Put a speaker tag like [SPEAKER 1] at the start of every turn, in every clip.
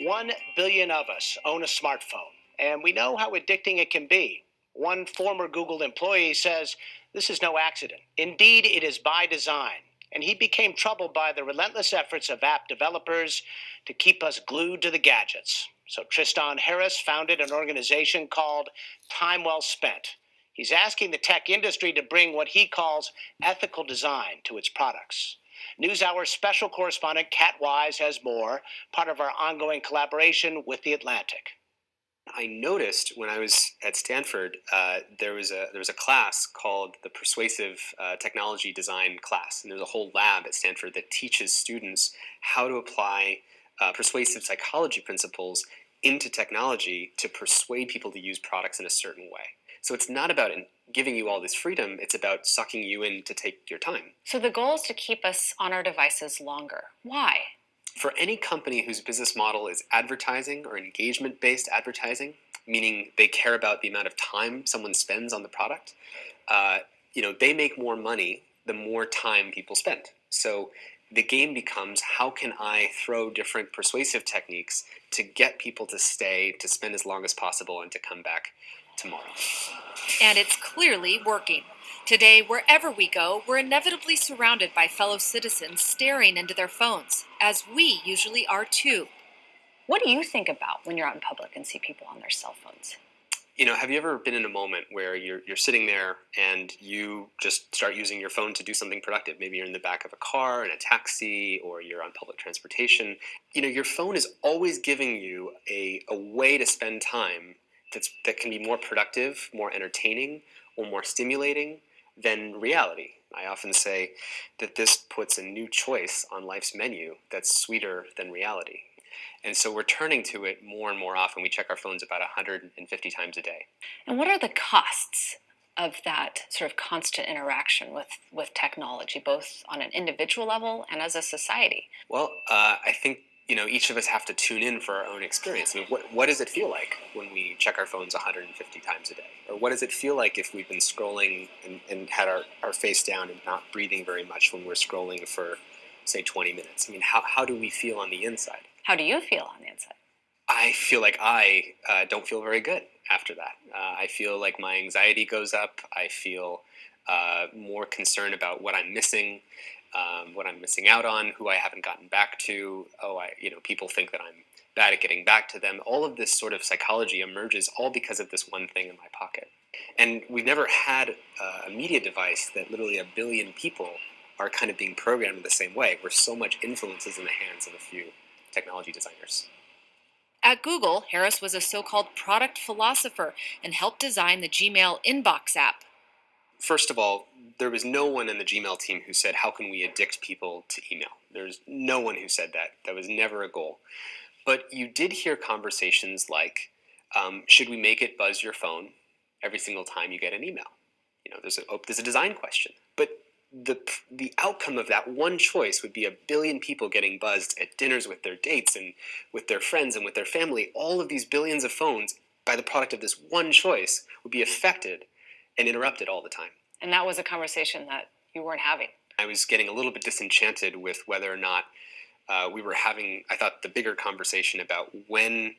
[SPEAKER 1] 1 billion of us own a smartphone, and we know how addicting it can be. One former Google employee says this is no accident. Indeed, it is by design. And he became troubled by the relentless efforts of app developers to keep us glued to the gadgets. So Tristan Harris founded an organization called Time Well Spent. He's asking the tech industry to bring what he calls ethical design to its products. NewsHour special correspondent Kat Wise has more, part of our ongoing collaboration with The Atlantic.
[SPEAKER 2] I noticed when I was at Stanford, there was a class called the Persuasive Technology Design class, and there's a whole lab at Stanford that teaches students how to apply persuasive psychology principles into technology to persuade people to use products in a certain way. So it's not about giving you all this freedom, it's about sucking you in to take your time.
[SPEAKER 3] So the goal is to keep us on our devices longer. Why?
[SPEAKER 2] For any company whose business model is advertising or engagement-based advertising, meaning they care about the amount of time someone spends on the product, they make more money the more time people spend. So the game becomes, how can I throw different persuasive techniques to get people to stay, to spend as long as possible, and to come back tomorrow.
[SPEAKER 4] And it's clearly working. Today, wherever we go, we're inevitably surrounded by fellow citizens staring into their phones, as we usually are too.
[SPEAKER 3] What do you think about when you're out in public and see people on their cell phones?
[SPEAKER 2] Have you ever been in a moment where you're sitting there and you just start using your phone to do something productive? Maybe you're in the back of a car, in a taxi, or you're on public transportation. Your phone is always giving you a way to spend time that can be more productive, more entertaining, or more stimulating than reality. I often say that this puts a new choice on life's menu that's sweeter than reality. And so we're turning to it more and more often. We check our phones about 150 times a day.
[SPEAKER 3] And what are the costs of that sort of constant interaction with technology, both on an individual level and as a society?
[SPEAKER 2] Well, I think each of us have to tune in for our own experience. I mean, what does it feel like when we check our phones 150 times a day? Or what does it feel like if we've been scrolling and had our face down and not breathing very much when we're scrolling for, say, 20 minutes? I mean, how do we feel on the inside?
[SPEAKER 3] How do you feel on the inside?
[SPEAKER 2] I feel like I don't feel very good after that. I feel like my anxiety goes up. I feel more concerned about what I'm missing. What I'm missing out on, who I haven't gotten back to. People think that I'm bad at getting back to them. All of this sort of psychology emerges all because of this one thing in my pocket. And we've never had a media device that literally 1 billion people are kind of being programmed in the same way, where so much influence is in the hands of a few technology designers.
[SPEAKER 4] At Google, Harris was a so-called product philosopher and helped design the Gmail Inbox app.
[SPEAKER 2] First of all, there was no one in the Gmail team who said, how can we addict people to email? There's no one who said that. That was never a goal. But you did hear conversations like, should we make it buzz your phone every single time you get an email? There's a design question. But the outcome of that one choice would be 1 billion people getting buzzed at dinners with their dates and with their friends and with their family. All of these billions of phones, by the product of this one choice, would be affected and interrupted all the time.
[SPEAKER 3] And that was a conversation that you weren't having.
[SPEAKER 2] I was getting a little bit disenchanted with whether or not we were having, I thought, the bigger conversation about when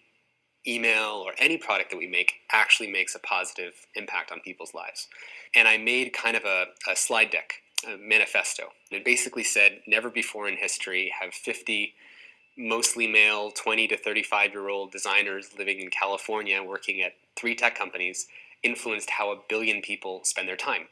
[SPEAKER 2] email or any product that we make actually makes a positive impact on people's lives. And I made kind of a slide deck, a manifesto. And it basically said, never before in history have 50 mostly male 20 to 35-year-old designers living in California working at 3 tech companies influenced how 1 billion people spend their time.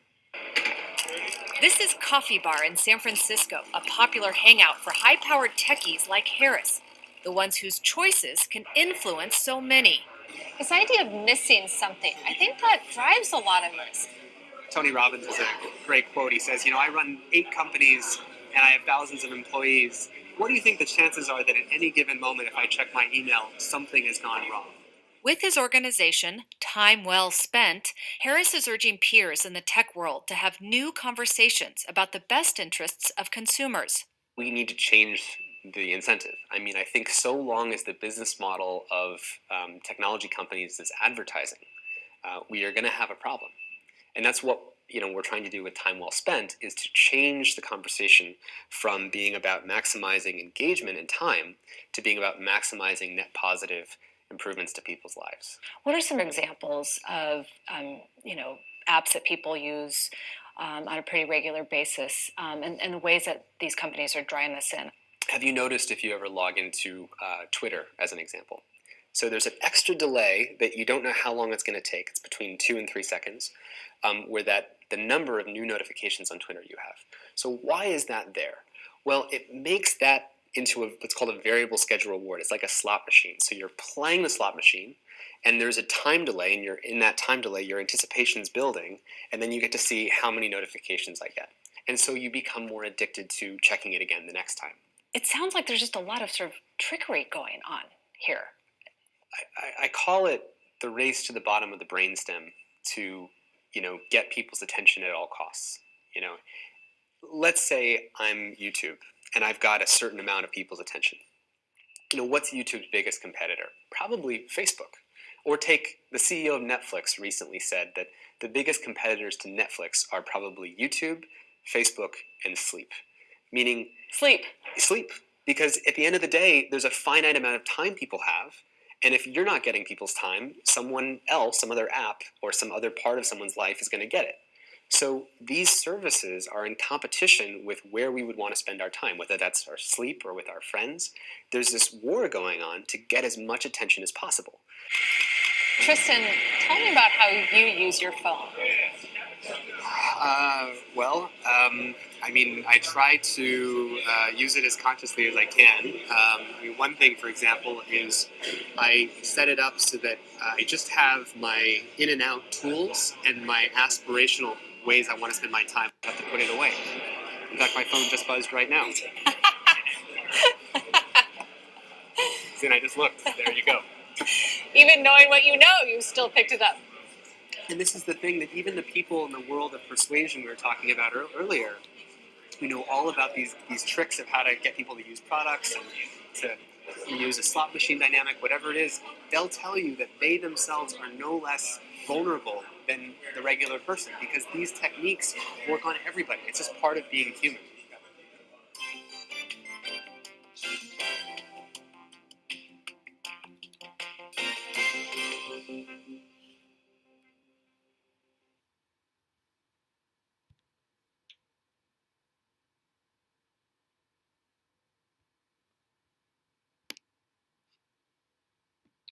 [SPEAKER 4] This is Coffee Bar in San Francisco, a popular hangout for high-powered techies like Harris, the ones whose choices can influence so many.
[SPEAKER 5] This idea of missing something, I think that drives a lot of us.
[SPEAKER 2] Tony Robbins has a great quote. He says, I run 8 companies and I have thousands of employees. What do you think the chances are that at any given moment, if I check my email, something has gone wrong?
[SPEAKER 4] With his organization, Time Well Spent, Harris is urging peers in the tech world to have new conversations about the best interests of consumers.
[SPEAKER 2] We need to change the incentive. I mean, I think so long as the business model of technology companies is advertising, we are going to have a problem. And that's what we're trying to do with time well spent is to change the conversation from being about maximizing engagement and time to being about maximizing net positive improvements to people's lives.
[SPEAKER 3] What are some examples of apps that people use on a pretty regular basis, and the ways that these companies are drawing this in?
[SPEAKER 2] Have you noticed if you ever log into Twitter, as an example? So there's an extra delay that you don't know how long it's going to take. It's between 2 and 3 seconds, where the number of new notifications on Twitter you have. So why is that there? Well, it makes that into what's called a variable schedule reward. It's like a slot machine. So you're playing the slot machine, and there's a time delay, and in that time delay, your anticipation is building, and then you get to see how many notifications I get. And so you become more addicted to checking it again the next time.
[SPEAKER 3] It sounds like there's just a lot of sort of trickery going on here.
[SPEAKER 2] I call it the race to the bottom of the brainstem to, get people's attention at all costs. Let's say I'm YouTube and I've got a certain amount of people's attention. What's YouTube's biggest competitor? Probably Facebook. Or take the CEO of Netflix recently said that the biggest competitors to Netflix are probably YouTube, Facebook, and sleep. Meaning
[SPEAKER 3] Sleep.
[SPEAKER 2] Because at the end of the day, there's a finite amount of time people have. And if you're not getting people's time, someone else, some other app, or some other part of someone's life is going to get it. So these services are in competition with where we would want to spend our time, whether that's our sleep or with our friends. There's this war going on to get as much attention as possible.
[SPEAKER 5] Tristan, tell me about how you use your phone.
[SPEAKER 2] I try to use it as consciously as I can. One thing, for example, is I set it up so that I just have my in and out tools and my aspirational ways I want to spend my time. I have to put it away. In fact, my phone just buzzed right now. And I just looked. There you go.
[SPEAKER 5] Even knowing what you know, you still picked it up.
[SPEAKER 2] And this is the thing that even the people in the world of persuasion we were talking about earlier, who know all about these tricks of how to get people to use products and to use a slot machine dynamic, whatever it is, they'll tell you that they themselves are no less vulnerable than the regular person because these techniques work on everybody. It's just part of being human.